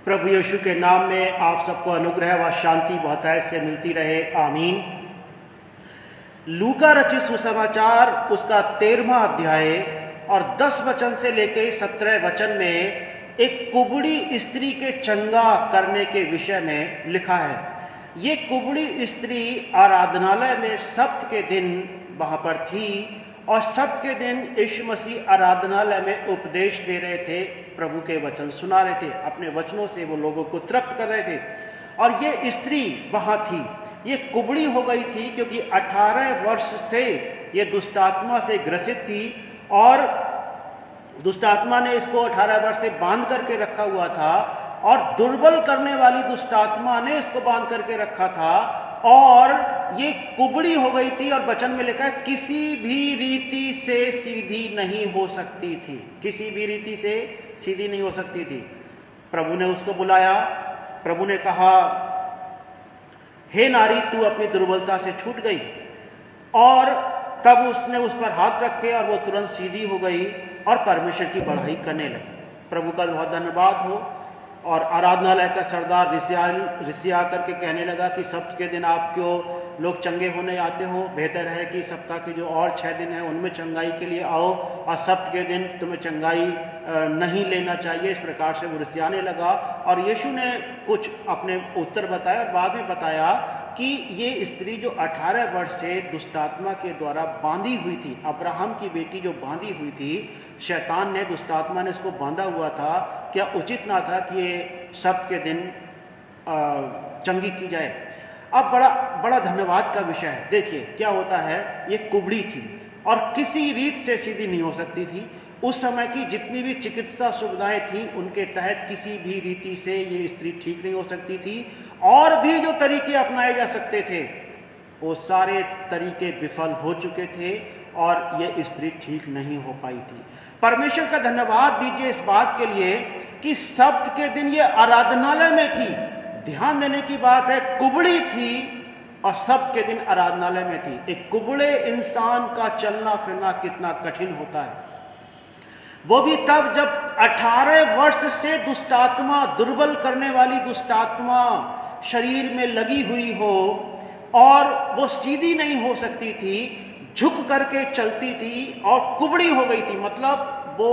प्रभु यीशु के नाम में आप सबको अनुग्रह व शांति बहुतायत से मिलती रहे, आमीन। लूका रचित सुसमाचार उसका 13वां अध्याय और 10 वचन से लेकर 17 वचन में एक कुबड़ी स्त्री के चंगा करने के विषय में लिखा है। ये कुबड़ी स्त्री आराधनालय में सब्त के दिन वहां पर थी और सब्त के दिन यीशु मसीह आराधनालय में उपदेश दे रहे थे, प्रभु के वचन सुना रहे थे, अपने वचनों से वो लोगों को तृप्त कर रहे थे। और ये स्त्री वहां थी, ये कुबड़ी हो गई थी क्योंकि 18 वर्ष से ये दुष्टात्मा से ग्रसित थी और दुष्टात्मा ने इसको 18 वर्ष से बांध करके रखा हुआ था और दुर्बल करने वाली दुष्टात्मा ने इसको बांध करके रखा था और ये कुबड़ी हो गई थी। और वचन में लिखा है किसी भी रीति से सीधी नहीं हो सकती थी, किसी भी रीति से सीधी नहीं हो सकती थी। प्रभु ने उसको बुलाया, प्रभु ने कहा, हे नारी तू अपनी दुर्बलता से छूट गई। और तब उसने उस पर हाथ रखे और वो तुरंत सीधी हो गई और परमेश्वर की बढ़ाई करने लगी। प्रभु का बहुत धन्यवाद हो। और आराधनालय का सरदार रिसिया करके कहने लगा कि सप्ताह के दिन आप क्यों लोग चंगे होने आते हो, बेहतर है कि सप्ताह के जो और 6 दिन है उनमें चंगाई के लिए आओ और सप्ताह के दिन तुम्हें चंगाई नहीं लेना चाहिए। इस प्रकार से वो रिसियाने लगा और यीशु ने कुछ अपने उत्तर बताया और बाद में बताया कि ये स्त्री जो 18 वर्ष से दुष्टात्मा के द्वारा बांधी हुई थी, अब्राहम की बेटी जो बांधी हुई थी, शैतान ने, दुष्टात्मा ने इसको बांधा हुआ था, क्या उचित ना था कि ये सब के दिन चंगी की जाए। अब बड़ा धन्यवाद का विषय है। देखिए क्या होता है, ये कुबड़ी थी और किसी रीत से सीधी नहीं हो सकती थी। उस समय की जितनी भी चिकित्सा सुविधाएं थी उनके तहत किसी भी रीति से ये स्त्री ठीक नहीं हो सकती थी और भी जो तरीके अपनाए जा सकते थे वो सारे तरीके विफल हो चुके थे और ये स्त्री ठीक नहीं हो पाई थी। परमेश्वर का धन्यवाद दीजिए इस बात के लिए कि सब्त के दिन ये आराधनालय में थी। ध्यान देने की बात है, कुबड़ी थी और सब्त के दिन आराधनालय में थी। एक कुबड़े इंसान का चलना फिरना कितना कठिन होता है, वो भी तब जब 18 वर्ष से दुष्टात्मा, दुर्बल करने वाली दुष्टात्मा शरीर में लगी हुई हो और वो सीधी नहीं हो सकती थी, झुक करके चलती थी और कुबड़ी हो गई थी। मतलब वो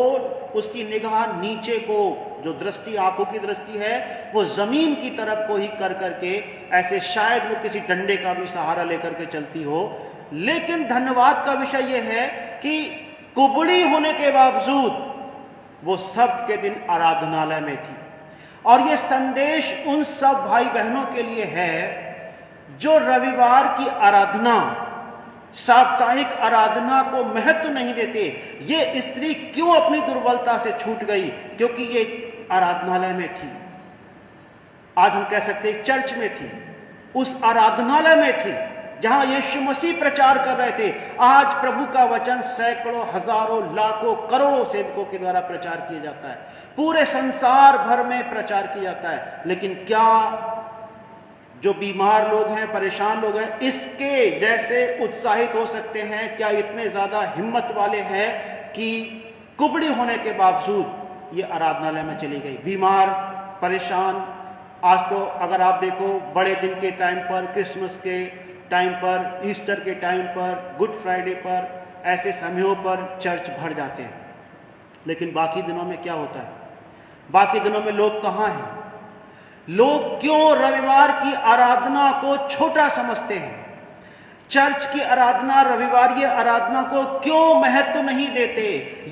उसकी निगाह नीचे को, जो दृष्टि, आंखों की दृष्टि है, वो जमीन की तरफ को ही कर करके ऐसे शायद वो किसी डंडे का भी सहारा लेकर के चलती हो। लेकिन धन्यवाद का विषय यह है कि कुबड़ी होने के बावजूद वो सब के दिन आराधनालय में थी। और ये संदेश उन सब भाई बहनों के लिए है जो रविवार की आराधना, साप्ताहिक आराधना को महत्व नहीं देते। ये स्त्री क्यों अपनी दुर्बलता से छूट गई? क्योंकि ये आराधनालय में थी। आज हम कह सकते हैं चर्च में थी, उस आराधनालय में थी जहां यीशु मसीह प्रचार कर रहे थे। आज प्रभु का वचन सैकड़ों, हजारों, लाखों, करोड़ों सेवकों के द्वारा प्रचार किया जाता है, पूरे संसार भर में प्रचार किया जाता है। लेकिन क्या जो बीमार लोग हैं, परेशान लोग हैं, इसके जैसे उत्साहित हो सकते हैं? क्या इतने ज्यादा हिम्मत वाले हैं कि कुबड़ी होने के बावजूद ये आराधनालय में चली गई? बीमार, परेशान। आज तो अगर आप देखो, बड़े दिन के टाइम पर, क्रिसमस के टाइम पर, ईस्टर के टाइम पर, गुड फ्राइडे पर, ऐसे समयों पर चर्च भर जाते हैं। लेकिन बाकी दिनों में क्या होता है? बाकी दिनों में लोग कहाँ हैं? लोग क्यों रविवार की आराधना को छोटा समझते हैं? चर्च की आराधना, रविवार आराधना को क्यों महत्व नहीं देते?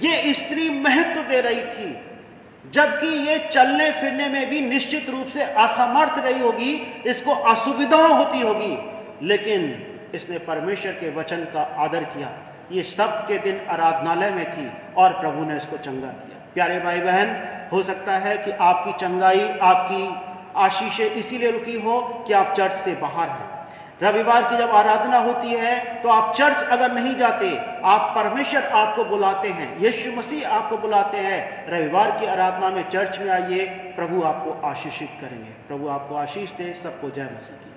ये स्त्री महत्व दे रही थी, जबकि ये चलने फिरने में भी निश्चित रूप से असमर्थ रही होगी, इसको असुविधा होती होगी, लेकिन इसने परमेश्वर के वचन का आदर किया। ये सब्त के दिन आराधनालय में थी और प्रभु ने इसको चंगा किया। प्यारे भाई बहन, हो सकता है कि आपकी चंगाई, आपकी आशीषें इसीलिए रुकी हो कि आप चर्च से बाहर हैं। रविवार की जब आराधना होती है तो आप चर्च अगर नहीं जाते, आप, परमेश्वर आपको बुलाते हैं, यीशु मसीह आपको बुलाते हैं, रविवार की आराधना में चर्च में आइए, प्रभु आपको आशीषित करेंगे। प्रभु आपको आशीष दे। सबको जय मसीह की।